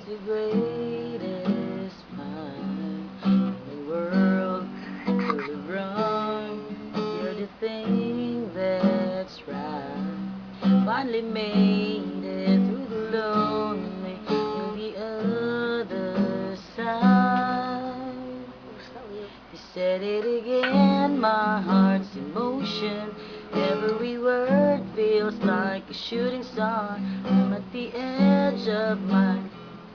The greatest fun in the world. You're the wrong, you're the thing that's right. Finally made it through the lonely on the other side. You said it again, my heart's in motion. Every word feels like a shooting star. I'm at the edge of my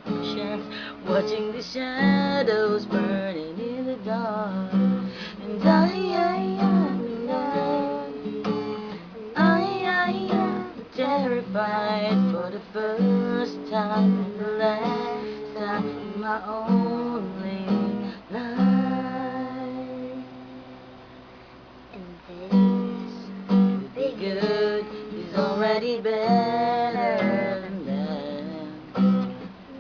ocean, watching the shadows burning in the dark. And I am in love. I am terrified for the first time and the last time in my only life. And this be good is already better than that.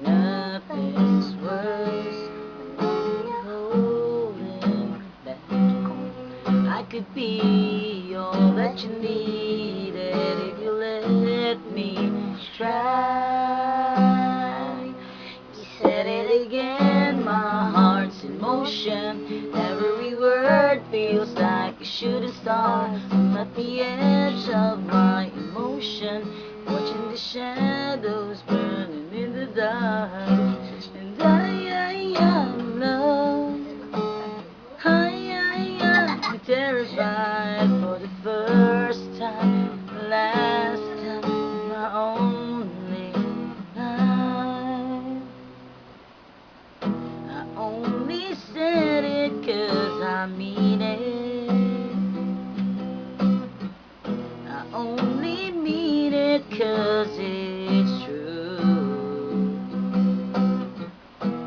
Nothing's worse than holding back. I could be all that you needed if you let me try. You said it again, my heart's in motion. Every word feels like a shooting star. I'm at the edge of my emotion, watching the shadows burning in the dark. And I am love. I am terrified for the first time, last time in my only life. I only said it 'cause I mean it. I only mean it 'cause it's true.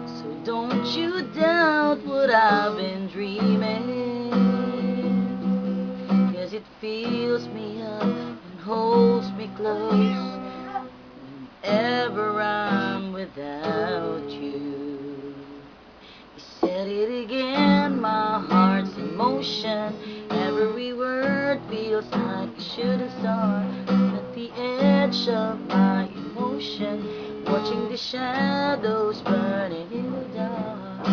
So don't you doubt what I've been dreaming, 'cause it fills me up and holds me close whenever I'm without you. You said it again, my heart's in motion. Every word feels like a shooting star. I'm at the edge of my emotion, watching the shadows burning in the dark.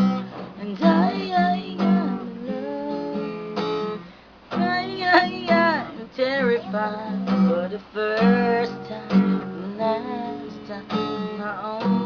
And I am in love. I'm terrified for the first time, the last time, my own.